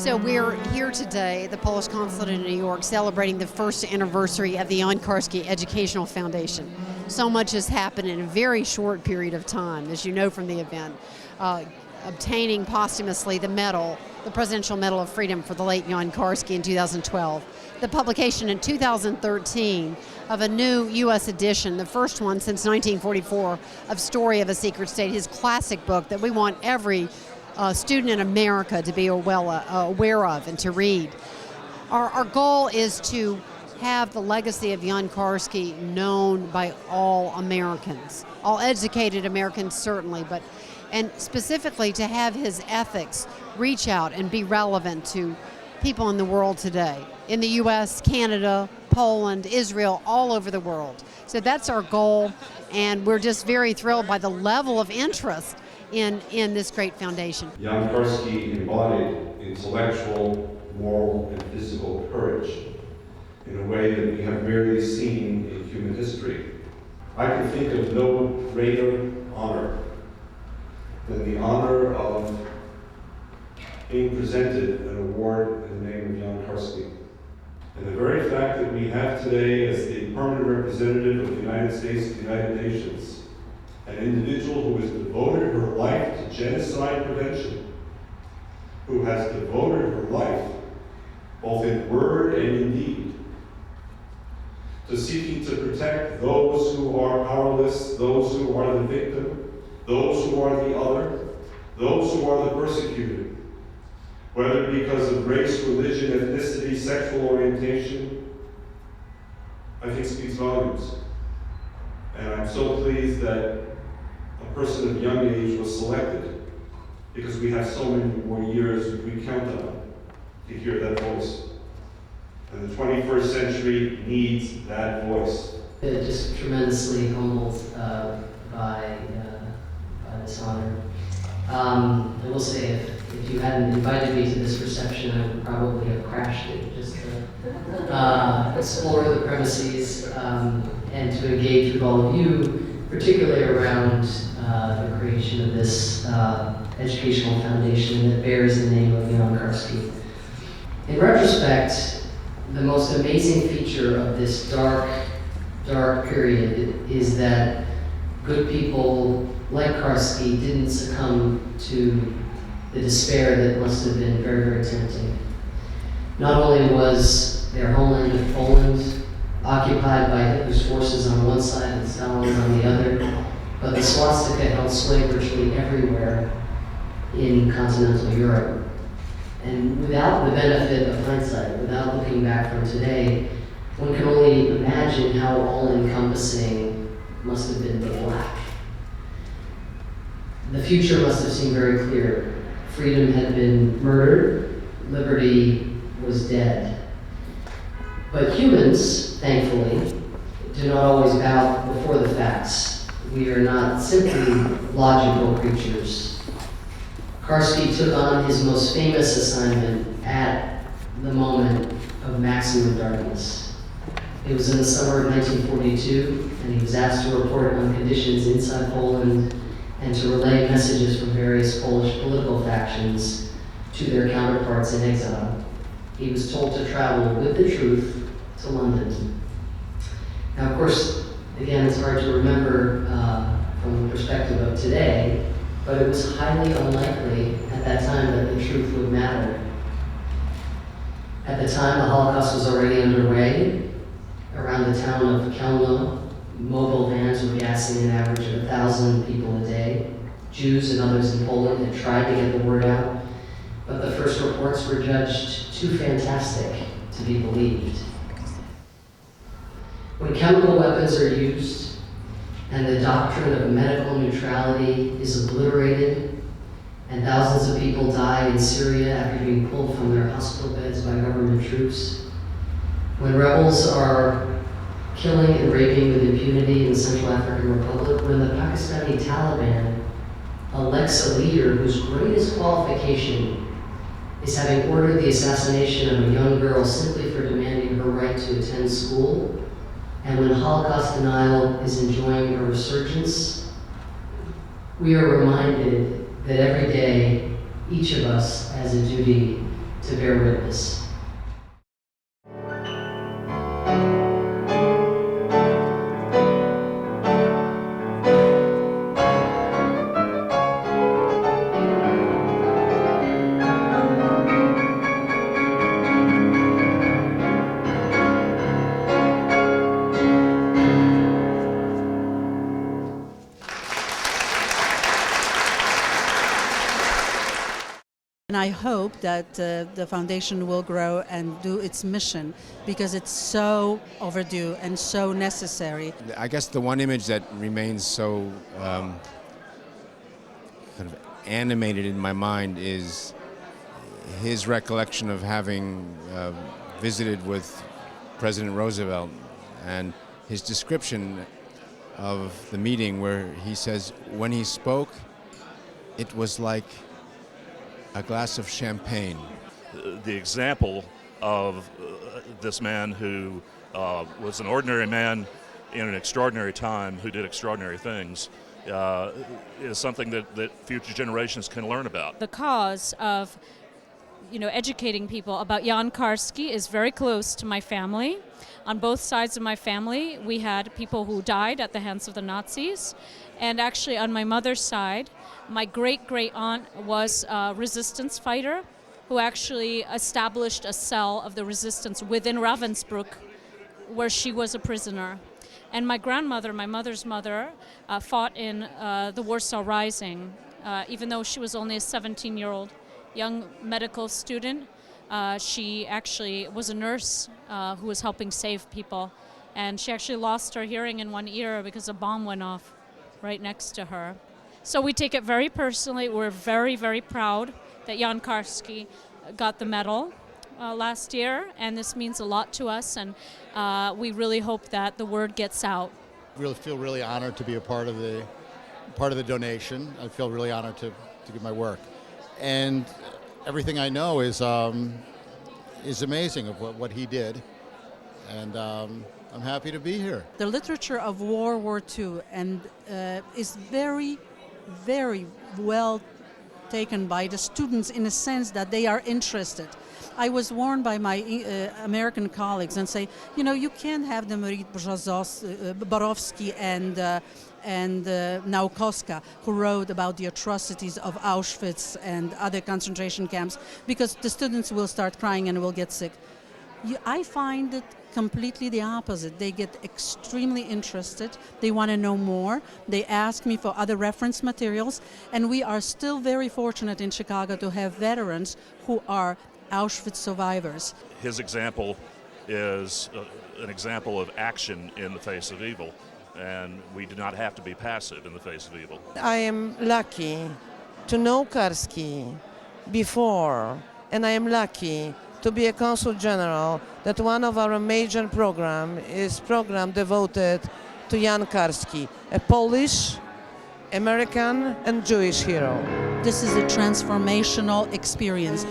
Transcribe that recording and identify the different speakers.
Speaker 1: So we're here today at the Polish Consulate in New York celebrating the first anniversary of the Jan Karski Educational Foundation. So much has happened in a very short period of time, as you know from the event. Obtaining posthumously the medal, the Presidential Medal of Freedom for the late Jan Karski in 2012. The publication in 2013 of a new U.S. edition, the first one since 1944, of Story of a Secret State, his classic book that we want every student in America to be aware of and to read. Our goal is to have the legacy of Jan Karski known by all Americans, all educated Americans certainly, and specifically to have his ethics reach out and be relevant to people in the world today, in the U.S., Canada, Poland, Israel, all over the world. So that's our goal, and we're just very thrilled by the level of interest in this great foundation.
Speaker 2: Jan Karski embodied intellectual, moral, and physical courage in a way that we have rarely seen in human history. I can think of no greater honor than the honor of being presented an award in the name of Jan Karski. And the very fact that we have today as the permanent representative of the United States to the United Nations an individual who has devoted her life to genocide prevention, who has devoted her life, both in word and in deed, to seeking to protect those who are powerless, those who are the victim, those who are the other, those who are the persecuted, whether because of race, religion, ethnicity, sexual orientation, I think speaks volumes. And I'm so pleased that a person of young age was selected, because we have so many more years we count on to hear that voice. And the 21st century needs that voice.
Speaker 3: Just tremendously humbled by this honor. I will say, if you hadn't invited me to this reception, I would probably have crashed it just to explore the premises and to engage with all of you, particularly around the creation of this educational foundation that bears the name of Jan Karski. In retrospect, the most amazing feature of this dark period is that good people like Karski didn't succumb to the despair that must have been very, very tempting. Not only was their homeland of Poland occupied by Hitler's forces on one side and Stalin's on the other, but the swastika held sway virtually everywhere in continental Europe. And without the benefit of hindsight, without looking back from today, one can only imagine how all-encompassing must have been the black. The future must have seemed very clear. Freedom had been murdered, liberty was dead. But humans, thankfully, do not always bow before the facts. We are not simply logical creatures. Karski took on his most famous assignment at the moment of maximum darkness. It was in the summer of 1942, and he was asked to report on conditions inside Poland and to relay messages from various Polish political factions to their counterparts in exile. He was told to travel with the truth to London. Now, of course, again, it's hard to remember from the perspective of today, but it was highly unlikely at that time that the truth would matter. At the time, the Holocaust was already underway. Around the town of Kelno, mobile vans were gassing an average of 1,000 people a day. Jews and others in Poland had tried to get the word out, but the first reports were judged too fantastic to be believed. When chemical weapons are used and the doctrine of medical neutrality is obliterated and thousands of people die in Syria after being pulled from their hospital beds by government troops, when rebels are killing and raping with impunity in the Central African Republic, when the Pakistani Taliban elects a leader whose greatest qualification is having ordered the assassination of a young girl simply for demanding her right to attend school, and when Holocaust denial is enjoying a resurgence, we are reminded that every day each of us has a duty to bear witness.
Speaker 4: And I hope that the foundation will grow and do its mission, because it's so overdue and so necessary.
Speaker 5: I guess the one image that remains so kind of animated in my mind is his recollection of having visited with President Roosevelt, and his description of the meeting where he says when he spoke, it was like a glass of champagne.
Speaker 6: The example of this man who was an ordinary man in an extraordinary time who did extraordinary things is something that future generations can learn about.
Speaker 7: The cause of educating people about Jan Karski is very close to my family. On both sides of my family, we had people who died at the hands of the Nazis. And actually, on my mother's side, my great-great-aunt was a resistance fighter who actually established a cell of the resistance within Ravensbrück, where she was a prisoner. And my grandmother, my mother's mother, fought in the Warsaw Rising, even though she was only a 17-year-old young medical student. She actually was a nurse who was helping save people. And she actually lost her hearing in one ear because a bomb went off right next to her. So we take it very personally. We're very, very proud that Jan Karski got the medal last year, and this means a lot to us, and we really hope that the word gets out.
Speaker 8: I feel really honored to be a part of the donation. I feel really honored to give my work, and everything I know is amazing of what he did, and I'm happy to be here.
Speaker 4: The literature of World War II and is very, very well taken by the students in a sense that they are interested. I was warned by my American colleagues and say, you can't have the Marie Borowski and Naukowska, who wrote about the atrocities of Auschwitz and other concentration camps, because the students will start crying and will get sick. I find it completely the opposite. They get extremely interested. They want to know more. They ask me for other reference materials. And we are still very fortunate in Chicago to have veterans who are Auschwitz survivors.
Speaker 6: His example is an example of action in the face of evil, and we do not have to be passive in the face of evil.
Speaker 9: I am lucky to know Karski before, and I am lucky to be a consul general, that one of our major program is program devoted to Jan Karski, a Polish, American and Jewish hero.
Speaker 4: This is a transformational experience.